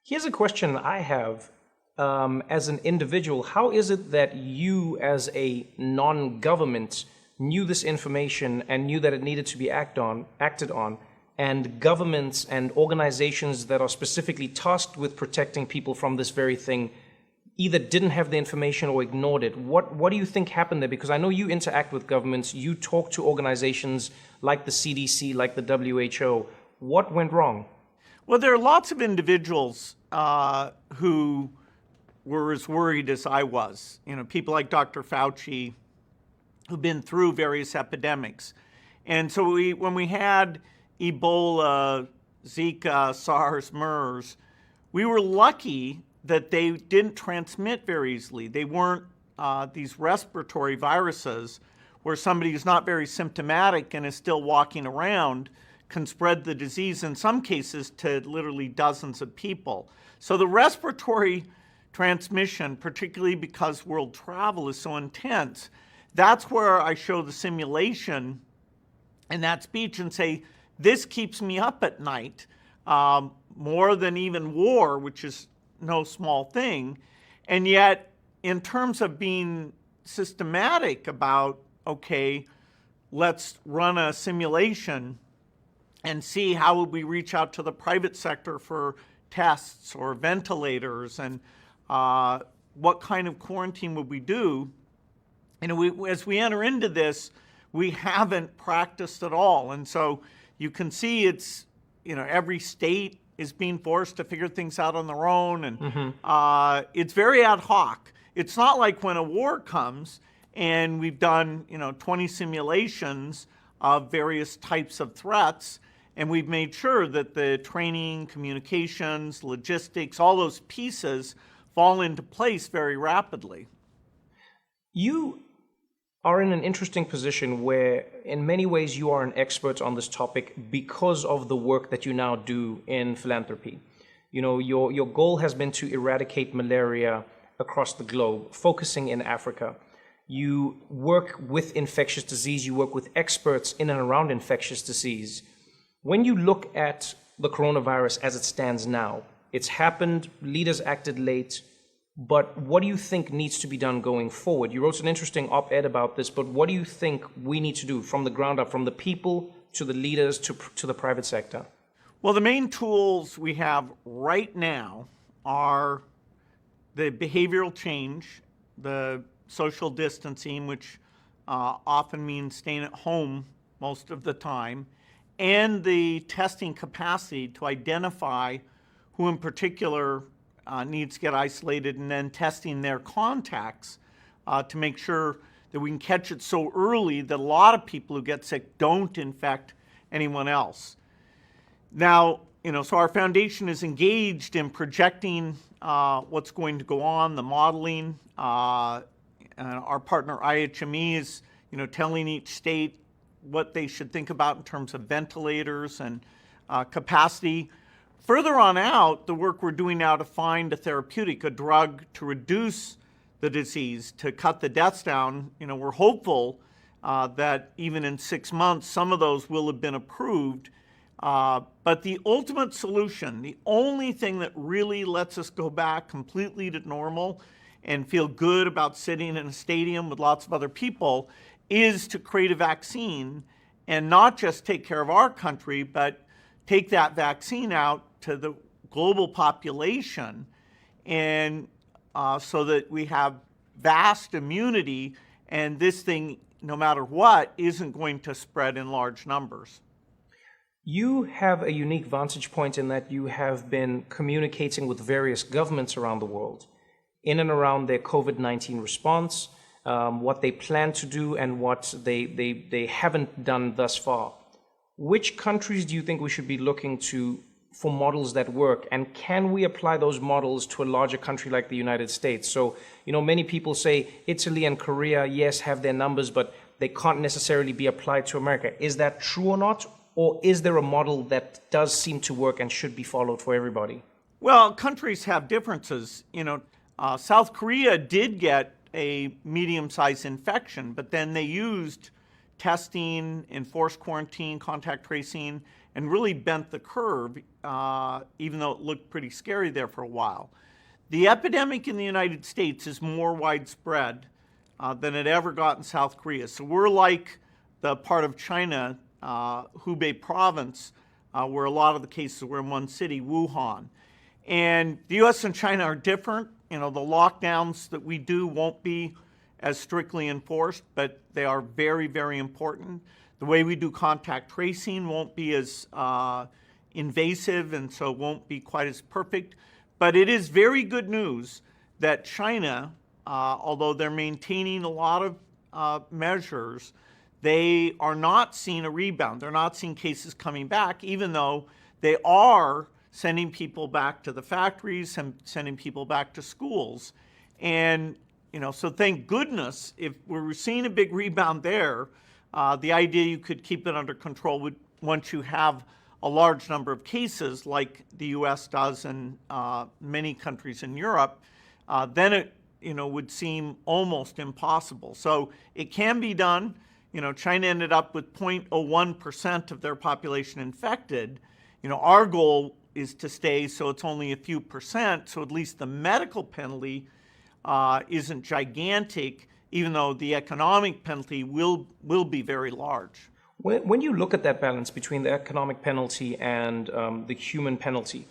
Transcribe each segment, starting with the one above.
Here's a question I have. As an individual, how is it that you, as a non-government, knew this information and knew that it needed to be acted on, and governments and organizations that are specifically tasked with protecting people from this very thing either didn't have the information or ignored it? What do you think happened there? Because I know you interact with governments, you talk to organizations like the CDC, like the WHO. What went wrong? Well, there are lots of individuals who were as worried as I was. You know, people like Dr. Fauci, who've been through various epidemics. And so when we had Ebola, Zika, SARS, MERS, we were lucky that they didn't transmit very easily. They weren't these respiratory viruses where somebody who's not very symptomatic and is still walking around can spread the disease in some cases to literally dozens of people. So the respiratory transmission, particularly because world travel is so intense, that's where I show the simulation in that speech and say, this keeps me up at night more than even war, which is no small thing. And yet, in terms of being systematic about, okay, let's run a simulation and see how would we reach out to the private sector for tests or ventilators, and what kind of quarantine would we do? And as we enter into this, we haven't practiced at all. And so you can see it's, every state is being forced to figure things out on their own, and it's very ad hoc. It's not like when a war comes and we've done 20 simulations of various types of threats, and we've made sure that the training, communications, logistics, all those pieces fall into place very rapidly. You are in an interesting position where in many ways you are an expert on this topic because of the work that you now do in philanthropy. Your goal has been to eradicate malaria across the globe, focusing in Africa. You work with infectious disease, you work with experts in and around infectious disease. When you look at the coronavirus as it stands now, it's happened, leaders acted late, but what do you think needs to be done going forward? You wrote an interesting op-ed about this, but what do you think we need to do from the ground up, from the people to the leaders to the private sector? Well, the main tools we have right now are the behavioral change, the social distancing, which often means staying at home most of the time, and the testing capacity to identify who in particular needs to get isolated, and then testing their contacts to make sure that we can catch it so early that a lot of people who get sick don't infect anyone else. Now, so our foundation is engaged in projecting what's going to go on, the modeling. Our partner IHME is, telling each state what they should think about in terms of ventilators and capacity. Further on out, the work we're doing now to find a therapeutic, a drug to reduce the disease, to cut the deaths down, we're hopeful that even in 6 months, some of those will have been approved. But the ultimate solution, the only thing that really lets us go back completely to normal and feel good about sitting in a stadium with lots of other people, is to create a vaccine and not just take care of our country, but take that vaccine out to the global population, and so that we have vast immunity, and this thing, no matter what, isn't going to spread in large numbers. You have a unique vantage point in that you have been communicating with various governments around the world in and around their COVID-19 response, what they plan to do and what they haven't done thus far. Which countries do you think we should be looking to for models that work, and can we apply those models to a larger country like the United States? So, many people say Italy and Korea, yes, have their numbers, but they can't necessarily be applied to America. Is that true or not? Or is there a model that does seem to work and should be followed for everybody? Well, countries have differences. South Korea did get a medium-sized infection, but then they used testing, enforced quarantine, contact tracing, and really bent the curve. even though it looked pretty scary there for a while. The epidemic in the United States is more widespread than it ever got in South Korea. So we're like the part of China, Hubei province, where a lot of the cases were in one city, Wuhan. And the US and China are different. The lockdowns that we do won't be as strictly enforced, but they are very, very important. The way we do contact tracing won't be as invasive, and so won't be quite as perfect. But it is very good news that China, although they're maintaining a lot of measures, they are not seeing a rebound. They're not seeing cases coming back, even though they are sending people back to the factories and sending people back to schools. And so thank goodness, if we're seeing a big rebound there, the idea you could keep it under control would, once you have a large number of cases like the US does and many countries in Europe, then it would seem almost impossible. So it can be done. China ended up with 0.01% of their population infected. Our goal is to stay so it's only a few percent, so at least the medical penalty isn't gigantic, even though the economic penalty will be very large. When you look at that balance between the economic penalty and the human penalty,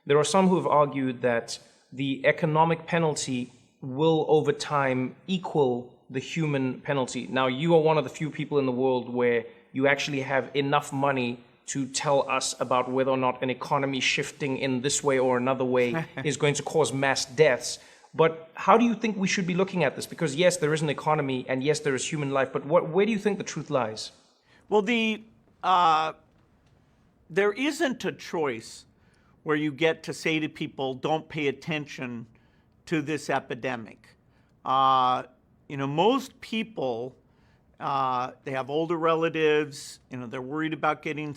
there are some who have argued that the economic penalty will over time equal the human penalty. Now, you are one of the few people in the world where you actually have enough money to tell us about whether or not an economy shifting in this way or another way is going to cause mass deaths. But how do you think we should be looking at this? Because yes, there is an economy, and yes, there is human life, but where do you think the truth lies? Well, there isn't a choice where you get to say to people, don't pay attention to this epidemic. Most people, they have older relatives, they're worried about getting